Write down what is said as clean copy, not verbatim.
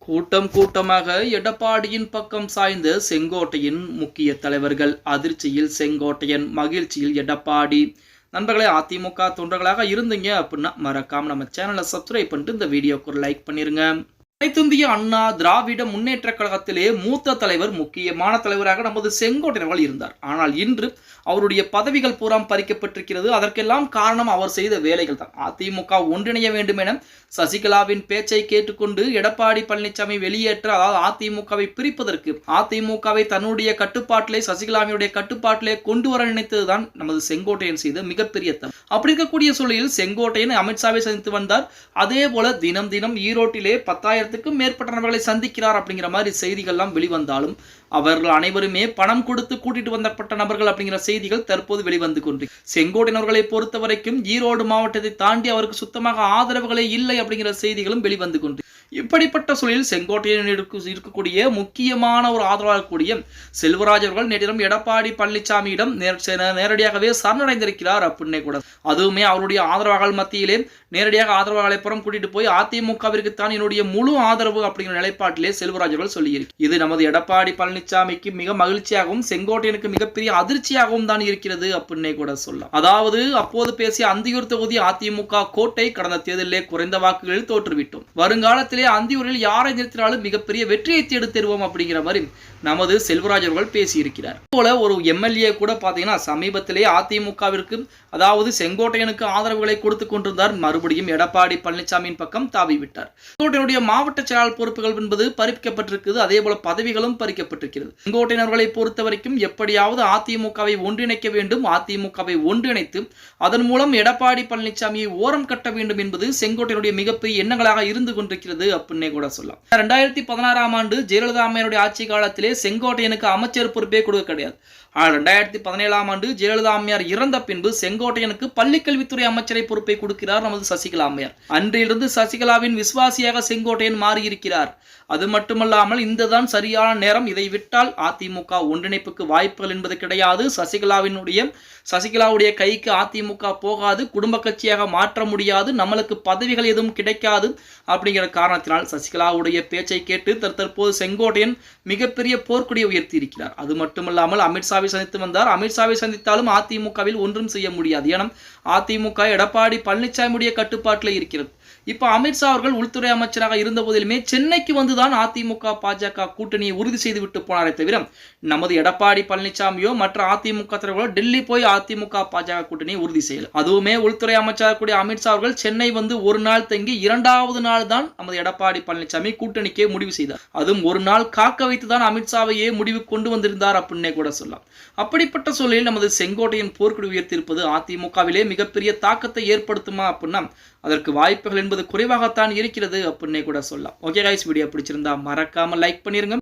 கூட்டம் கூட்டமாக எடப்பாடியின் பக்கம் சாய்ந்த செங்கோட்டையின் முக்கிய தலைவர்கள். அதிர்ச்சியில் செங்கோட்டையன், மகிழ்ச்சியில் எடப்பாடி. நண்பர்களே, அதிமுக தொண்டர்களாக இருந்தீங்க அப்படின்னா மறக்காம நம்ம சேனலை சப்ஸ்கிரைப் பண்ணிட்டு இந்த வீடியோக்கு ஒரு லைக் பண்ணிருங்க. அனைத்திந்திய அண்ணா திராவிட முன்னேற்ற கழகத்திலே மூத்த தலைவர், முக்கியமான தலைவராக நமது செங்கோட்டையன் அவர்கள் இருந்தார். ஆனால் இன்று அவருடைய பதவிகள் பூரா பறிக்கப்பட்டிருக்கிறது. அதற்கெல்லாம் காரணம் அவர் செய்த வேலைகள் தான். அதிமுக ஒன்றிணைய வேண்டும் என சசிகலாவின் பேச்சை கேட்டுக்கொண்டு எடப்பாடி பழனிசாமி வெளியேற்ற, அதாவது அதிமுகவை பிரிப்பதற்கு, அதிமுகவை தன்னுடைய கட்டுப்பாட்டிலே, சசிகலாவினுடைய கட்டுப்பாட்டிலே கொண்டு வர நினைத்ததுதான் நமது செங்கோட்டையன் செய்த மிகப்பெரிய தவறு. அப்படி இருக்கக்கூடிய சூழலில் செங்கோட்டையன் அமித்ஷாவை சந்தித்து வந்தார். அதே போல தினம் தினம் ஈரோட்டிலே 10,000க்கும் மேற்பட்ட நபர்களை சந்திக்கிறார் அப்படிங்கிற மாதிரி செய்திகள்லாம் வெளிவந்தாலும் அவர்கள் அனைவருமே பணம் கொடுத்து கூட்டிட்டு வந்தப்பட்ட நபர்கள் அப்படிங்கிற செய்திகள் தற்போது வெளிவந்து கொண்டு, செங்கோட்டையன் அவர்களை பொறுத்த வரைக்கும் ஈரோடு மாவட்டத்தை தாண்டி அவருக்கு சுத்தமாக ஆதரவுகளே இல்லை அப்படிங்கிற செய்திகளும் வெளிவந்து கொண்டு, இப்படிப்பட்ட சூழலில் செங்கோட்டையன் இருக்கக்கூடிய முக்கியமான ஒரு ஆதரவாக கூடிய செல்வராஜ் அவர்கள் நேற்றிடம் எடப்பாடி பழனிசாமியிடம் நேரடியாகவே சரணடைந்திருக்கிறார் அப்படின்னே கூட. அதுவுமே அவருடைய ஆதரவாளர்கள் மத்தியிலே நேரடியாக ஆதரவாளர்களை புறம் கூட்டிட்டு போய் அதிமுகவிற்கு தான் என்னுடைய முழு ஆதரவு அப்படிங்கிற நிலைப்பாட்டிலே செல்வராஜ் அவர்கள் சொல்லியிருக்கு. இது நமது எடப்பாடி பழனிசாமிக்கு மிக மகிழ்ச்சியாகவும் செங்கோட்டையனுக்கு மிகப்பெரிய அதிர்ச்சியாகவும் தான் இருக்கிறது அப்படின்னே கூட சொல்லலாம். அதாவது அப்போது பேசிய அந்தியூர் தொகுதி அதிமுக கோட்டை கடந்த தேர்தலிலே குறைந்த வாக்குகளில் தோற்றுவிட்டோம். வருங்காலத்திலே அந்தியூரில் யாரை நிறுத்தினாலும் மிகப்பெரிய வெற்றியை தேடி தருவோம் அப்படிங்கிற மாதிரி நமது செல்வராஜ் அவர்கள் பேசியிருக்கிறார். போல ஒரு எம்எல்ஏ கூட பாத்தீங்கன்னா சமீபத்திலே அதிமுகவிற்கு, அதாவது செங்கோட்டையனுக்கு ஆதரவுகளை கொடுத்து கொண்டிருந்தார். மறுபடியும் எடப்பாடி பழனிசாமியின் பக்கம் தாவி விட்டார். செங்கோட்டையனுடைய மாவட்ட செயலாளர் பொறுப்புகள் என்பது பறிக்கப்பட்டிருக்கிறது. அதே போல பதவிகளும் பறிக்கப்பட்டிருக்கிறது. செங்கோட்டையன் அவர்களை பொறுத்த வரைக்கும் எப்படியாவது அதிமுகவை ஒன்றிணைக்க வேண்டும், அதிமுகவை ஒன்றிணைத்து அதன் மூலம் எடப்பாடி பழனிசாமியை ஓரம் கட்ட வேண்டும் என்பது செங்கோட்டையனுடைய மிகப்பெரிய எண்ணங்களாக இருந்து கொண்டிருக்கிறது அப்படின்னே கூட சொல்லலாம். 2016ஆம் ஆண்டு ஜெயலலிதா அம்மையாருடைய ஆட்சி காலத்திலே செங்கோட்டையனுக்கு அமைச்சர் பொறுப்பே கொடுக்க கிடையாது. ஆனால் 2017ஆம் ஆண்டு ஜெயலலிதா அம்மையார் இறந்த பின்பு செங்கோட்டையனுக்கு பள்ளிக்கல்வித்துறை அமைச்சரை பொறுப்பை கொடுக்கிறார் நமது சசிகலா அம்மையார். அன்றிலிருந்து சசிகலாவின் விசுவாசியாக செங்கோட்டையன் மாறியிருக்கிறார். அது மட்டுமல்லாமல் இந்ததான் சரியான நேரம், இதை விட்டால் அதிமுக ஒன்றிணைப்புக்கு வாய்ப்புகள் என்பது கிடையாது. சசிகலாவுடைய கைக்கு அதிமுக போகாது, குடும்ப கட்சியாக மாற்ற முடியாது, நம்மளுக்கு பதவிகள் எதுவும் கிடைக்காது அப்படிங்கிற காரணத்தினால் சசிகலாவுடைய பேச்சை கேட்டு தற்போது செங்கோட்டையன் மிகப்பெரிய போர்க்குடியை உயர்த்தி இருக்கிறார். அது மட்டுமல்லாமல் அமித்ஷாவை சந்தித்து வந்தார். அமித்ஷாவை சந்தித்தாலும் அதிமுகவில் ஒன்றும் செய்ய முடியாது. ஏன்னா அதிமுக எடப்பாடி பழனிசாமியுடைய கட்டுப்பாட்டில் இருக்கிறது. இப்ப அமித்ஷா அவர்கள் உள்துறை அமைச்சராக இருந்த போதிலுமே சென்னைக்கு வந்துதான் அதிமுக பாஜக கூட்டணியை உறுதி செய்து விட்டு போனாரே தவிர நமது எடப்பாடி பழனிசாமியோ மற்ற அதிமுக தலைவர்களோ டெல்லி போய் அதிமுக பாஜக கூட்டணியை உறுதி செய்யல. அதுவுமே உள்துறை அமைச்சராக கூடிய அமித்ஷா அவர்கள் சென்னை வந்து ஒரு நாள் தங்கி 2வது நாள் தான் நமது எடப்பாடி பழனிசாமி கூட்டணிக்கே முடிவு செய்தார். அதுவும் ஒரு நாள் காக்க வைத்துதான் அமித்ஷாவையே முடிவு கொண்டு வந்திருந்தார் அப்படின்னே கூட சொல்லலாம். அப்படிப்பட்ட சூழலில் நமது செங்கோட்டையன் போர்க்குடி உயர்த்தியிருப்பது அதிமுகவிலே மிகப்பெரிய தாக்கத்தை ஏற்படுத்துமா அப்படின்னா அதற்கு வாய்ப்புகள் என்பது குறைவாகத்தான் இருக்கிறது அப்படின்னே கூட சொல்லலாம். ஓகே கைஸ், வீடியோ பிடிச்சிருந்தா மறக்காம லைக் பண்ணிருங்க.